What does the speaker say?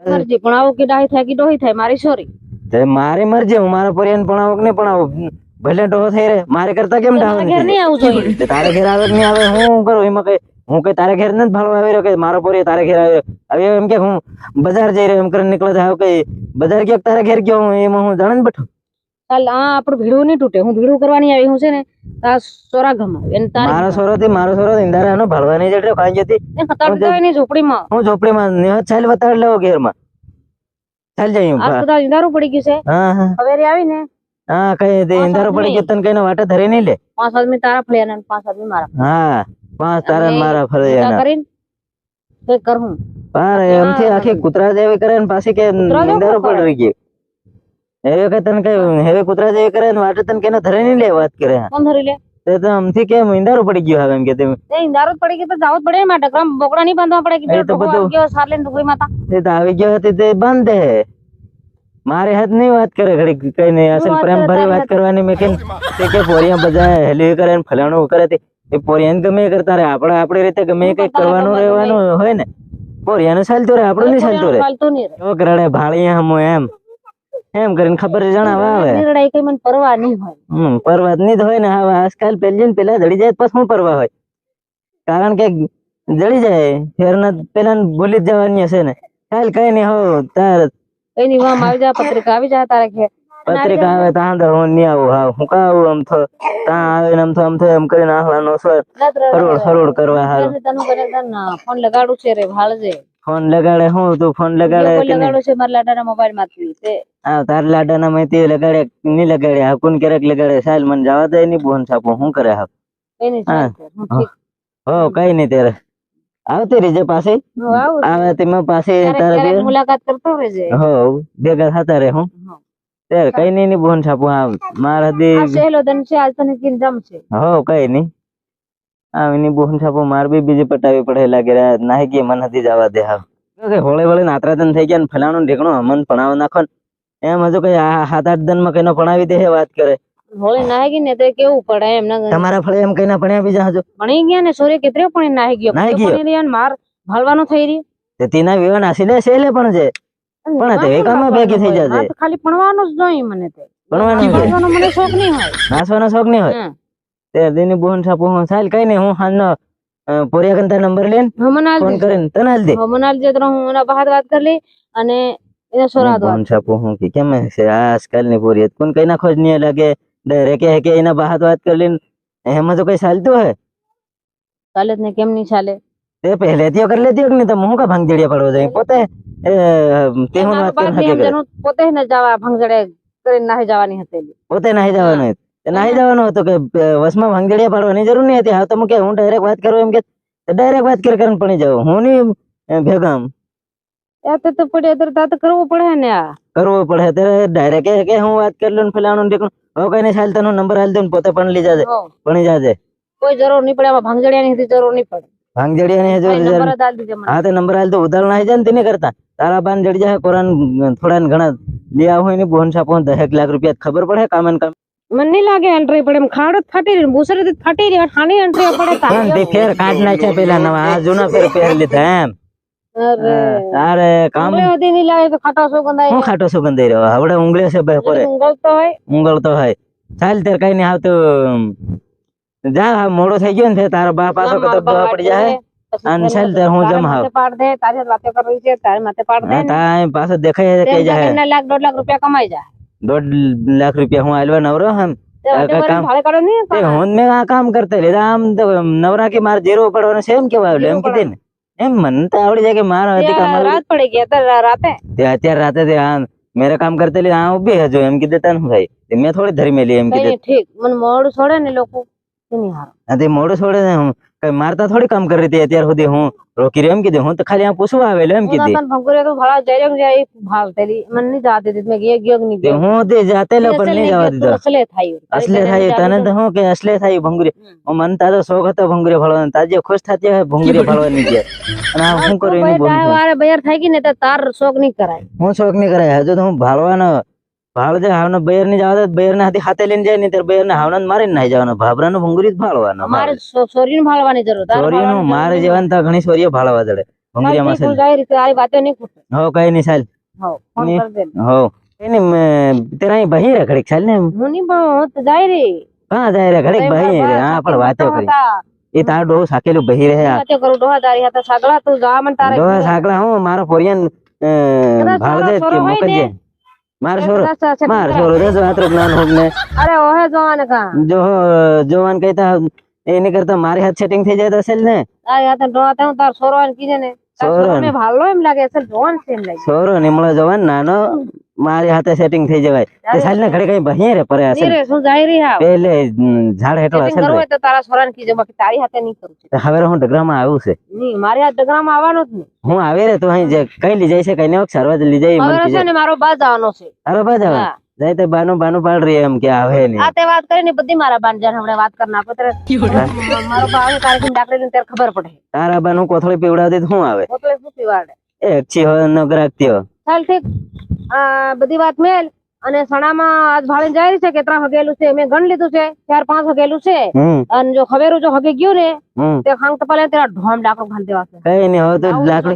મરજી પણ આવો કે ડાહી થાય કે ડોહી થાય મારી સોરી તે મારી મરજી હું મારા પરિયન પણ આવું કે નહીં પણ આવું ભલે ડોહો થઈ રહે મારે કરતા કેમ ડાહો ઘેર નહીં આવું જોઈએ તે તારે ઘેર આવે કે નહીં આવે હું કરું એમાં કઈ હું કઈ તારે ઘેર નથી ભાળવા આવી રહ્યો કે મારો પોરી તારે ઘેર આવ્યો હવે એમ કે હું બજાર જઈ રહ્યો એમ કરીને નીકળે થાય કઈ બજાર ક્યાંક તારે ઘેર ગયો હું એમાં હું જાણે બેઠો ચાલ આ આપણું ભીડું નહીં તૂટે હું ભીડું કરવાની આવી હું છે ને આ સોરા ગમાવ એને મારો સોરો ઇંદારા નો ભાળવા નહીં જડ્યો કાઈ જતી ની ઝૂંપડીમાં હું ઝોપડીમાં ચાલ બતાડ લેવો ઘેરમાં ચાલ જઈ આ બધા ઇંધારું પડી ગયું છે હા હવે આવી ને હા કઈ તે ઇંધારો પડી ગયો તને કઈ વાટે ધરી નહીં લે 5 આદમી તારા ફળિયાના 5 આદમી મારા હા 5 તારા ને મારા ફળિયાના કરીને તે કરું પાર એમથી આખી કૂતરા જેવી કરે ને પાછી કે ઇંધારો પડી ગયો હવે કે તને કઈ હવે કૂતરા જેવી કરે ને વાટે તને કેને ધરી નહીં લે વાત કરે કોણ ધરી લે તે તો આમથી કેમ ઇંધારો પડી ગયો હવે એમ કે તે ઇંધારો પડી ગયો તો જાવ જ પડે માટે ગ્રામ બોકડા નહીં બાંધવા પડે કે તો બધું ગયો સારલે ડુગરી માતા તે તો આવી ગયો હતી તે બંધ દે મારે હાથ નહીં વાત કરે ઘડી કઈ નહીં અસલ પ્રેમ ભરી વાત કરવાની મેં કેમ કે પોરિયા બજાય હેલી કરે ને ફલાણું કરે તે એ પોરિયાને ગમે કરતા રહે આપણે આપણી રીતે ગમે કઈ કરવાનું રહેવાનું હોય ને પોરિયાને ચાલતું રહે આપણું નહીં ચાલતું રહે છોકરાડે ભાળીએ હમો એમ કરીને ખબર જણાવવા આવે નિર્ણય કઈ મને પરવા નહીં હોય પરવા નહીં હોય ને હવે આજકાલ પેલી ને પેલા જડી જાય પછી શું પરવા હોય કારણ કે જડી જાય ફેરના પેલા ભૂલી જ જવાની હશે ને કાલ કઈ નહીં હો તાર કઈ નહીં વામ આવી જાય પત્રિકા આવી જાય તારે ઘેર પત્રિકા આવે ત્યાં તો હું નહીં આવું હા હું કા આવું આમ તો ત્યાં આવે ને આમ તો એમ કરીને આહલાનો હરોડ કરવા હારું ફોન લગાડું છે રે ભાળજે ફોન લગાડે હું તું ફોન લગાડે લગાડું છે મારા લાડાના મોબાઈલ માંથી તે હા તાર લાડાના માંથી લગાડે નહીં લગાડે હા કોણ ક્યારેક લગાડે સાલ મને જવા દે નહીં બોન છાપો શું કરે હા કઈ નહીં હો કઈ નહીં ત્યારે આવતી રેજે પાસે આવે તેમાં પાસે તારે મુલાકાત કરતો રહેજે હો ભેગા થતા રે હું ત્યારે કઈ નહીં બોન છાપો હા મારા દે સહેલો દન છે આજ તને કિન જમ છે હો કઈ નહીં આવીની બોન છાપો માર બી બીજી પટાવી પડે લાગે રે નાહી ગઈ મન હતી જવા દે હા કે હોળે હોળે નાતરાદન થઈ ગયા ને ફલાણું ઢેકણું મન ભણાવ નાખો એમ હજુ કઈ 7-8 દન માં કઈ ભણાવી દે વાત કરે હોળી નાહી ગઈ ને તો કેવું પડે એમ તમારા ફળે એમ કઈ ભણ્યા બીજા હજુ ભણી ગયા ને સોરે કેતરે પણ નાહી ગયો માર ભાળવાનો થઈ રહ્યો તે તેના વિવાહ નાસી લે સેલે પણ છે પણ તે એકામાં ભેગી થઈ જશે ખાલી ભણવાનું જ જોઈએ મને તે ભણવાનું મને શોખ નહીં હોય નાસવાનો શોખ નહીં હોય તે દીની બોન છાપો હું સાલ કઈ નહીં હું હાનો પોરિયા કંતા નંબર લેન ફોન કરીને તને હાલ દે મનાલ જે તો હું એના બહાર વાત કરી લી અને એને સોરા દો બોન છાપો હું કે કેમ છે આજકાલ ની પોરિયત કોણ કઈ ના ખોજ નહીં લાગે ડરે કે એના બહાર વાત કરી લે એમાં તો કઈ ચાલતું હે ચાલે ને કેમ નહીં ચાલે તે પહેલેથી કરી લેતી કે નહીં તો હું કા ભાંગજડિયા પડવો જાય પોતે તે હું વાત કરી પોતે ને જવા ભાંગજડે કરીને નાહી જવાની હતી પોતે નાહી જવાનું નાહી જવાનું હતું કે વસમાં ભાંગજડિયા પાડવાની જરૂર નહીં હતી હા તો કે હું ડાયરેક્ટ વાત કરું એમ કે ડાયરેક્ટ વાત કરીને પણ જાઉં હું નહીં ભેગા તો પડે તો કરવું પડે ને આ કરવું પડે ત્યારે ડાયરેક્ટ કે હું વાત કરી લઉં ફલાણું ઢીકણું હવે કઈ નહીં ચાલતા નંબર હાલ દઉં પોતે પણ લઈ જાજે ભણી જાજે કોઈ જરૂર નહીં પડે આમાં ભાંગજડિયા ની જરૂર નહીં પડે ભાંગજડિયા ની જરૂર હા તે નંબર હાલ તો ઉધાર નાહી જાય ને તેને કરતા તારા બાન જડી જાય કોરાન થોડા ઘણા લઈ આવું હોય ને બોન છાપો 10 લાખ રૂપિયા ખબર પડે કામ કામ મને નહીં લાગે એન્ટ્રી પડે ખાડો ફાટી રહી બુસરે ફાટી રહી હાની એન્ટ્રી પડે તે ફેર કાઢ નાખ્યા પેલા નવા આ જૂના ફેર પહેર લીધા એમ અરે કામ નહીં લાગે તો ખાટો સુગંધાઈ હું ખાટો સુગંધાઈ રહ્યો હવે ઉંગળે છે ભાઈ પરે ઉંગળતો હોય ચાલ તેર કઈ નહીં આવતું જા મોડો થઈ ગયો ને તારા બા પાછો કતો પડી જાય અને ચાલ તેર હું જમ હાવ પાડ દે તારી વાતો કરવી છે તારી માથે પાડ દે તાય પાછો દેખાય કે જાય 1 લાખ 1.5 લાખ રૂપિયા કમાઈ જાય 1.5 લાખ રૂપિયા હું આલવા નવરો હમ હું મેં આ કામ કરતા લીધા આમ તો નવરા કે મારે જીરો પડવાનું છે એમ કેવા એમ કીધે ને એમ મને તો આવડી જાય કે મારા રાત પડી ગઈ અત્યારે રાતે મેરે કામ કરતે લે આ ઉભી હજો એમ કીધે તને ભાઈ મેં થોડી ધરી મેલી એમ કીધે ઠીક મને મોડું છોડે ને લોકો મોડું છોડે ને હું કઈ મારતા થોડી કામ કરી હતી અત્યાર સુધી હું રોકી રહ્યો એમ કીધું હું તો ખાલી આ પૂછવા આવેલો એમ કીધી હું તે જાતે લો પણ નહીં જવા દીધો અસલે થાય તને તો હું કે અસલે થાય ભંગુરી મન તારો શોખ હતો ભંગુરી ફળવાનો તાજે ખુશ થતી હોય ભંગુરી ફળવાની છે અને આ શું કરું એની બોલ બયાર થઈ ગઈ ને તો તાર શોખ નહીં કરાય હું શોખ નહીં કરાય હજુ તો હું ભાળવાનો ભાળ જે હાવનો બયર ની જવા બયર ને હાથે લઈને જાય ને ત્યારે બયર ને હાવના મારીને નાહી જવાનો ભાભરાનો ભંગુરી જ ભાળવાનો મારે સોરીનું ભાળવાની જરૂર સોરીનું મારે જેવાન તો ઘણી સોરીઓ ભાળવા જડે ભંગરિયા માં તું જાય રીતે તારી વાતે નહીં ખૂટે हो કઈ નહીં ચાલ હો ફોન ની- કર દે हो કઈ નહીં તેરા અહીં બહી રે ઘડીક ચાલ ને હું નહીં હું તો જાય રે કहाँ જાય રે ઘડીક બહી રે હા પણ વાતો કરી એ તાર ડો સાકેલું બહી રહે વાતે કરું ડોહા તારી હાથે સાગડા તું જા મન તારે ડો સાકડા હું મારો પોરિયન ભાળ દે કે મોકલજે મારો છોરો મારો છોરો દે જો આતરો જ્ઞાન હોગ ને અરે ઓહે જોવાને કા જો જોવાન કહેતા એને કરતા મારી હાથ સેટિંગ થઈ જાય તો અસલ ને તારી હાથે ડોહા તે હું તાર સોરવાન કીધે ને તાર સોરવાન. સોરવાને ભાલો એમ લાગે અસલ જોવાન છે એમ લાગે છોરો નિમળો જવાન નાનો મારી હાથે સેટિંગ થઈ જવાય તે સાલ ને ઘડી કઈ બહી રે પરે અસલ ની રે શું જાય રી હા પેલે ઝાડ હેઠળ સેટિંગ અસલ કરવું રે હોય તો તારા સોરાન કીજે બાકી તારી હાથે નહીં કરું છું હવે હું ડગરામાં આવ્યું છે નહીં મારી હાથ ડગરામાં આવવાનું જ નહીં હું આવે રે તો અહીં જે કઈ લઈ જાય છે કઈ ને સરવા લઈ જાય ખબર મને હશે ને મારો બા જવાનો છે અરે બા જવા હા. જાય તો બાનું બાનું પાડ રહી એમ કે આવે નહીં આ તે વાત કરીને બધી મારા બાંધજાન હમણાં વાત કરી નાખો ત્યારે મારો બા આવે તારે ડાકડી ને ત્યારે ખબર પડે તારા બાનું કોથળી પીવડાવતી તો શું આવે એટલે શું પીવાડે એ અક્ષી હોય ન ગ્રાહકતી હોય ચાલ ઠીક આ બધી વાત મેલ અને સણામાં આજ ભાળીને જાય છે કે ત્રણ હગેલું છે મેં ગણ લીધું છે 4-5 હગેલું છે અને જો ખવેરું જો હગે ગયું ને હમ તે ખાંગ તો પેલા તેરા ઢોમ ડાકરો ઘાલ દેવા છે કઈ નહીં હવે તો લાકડી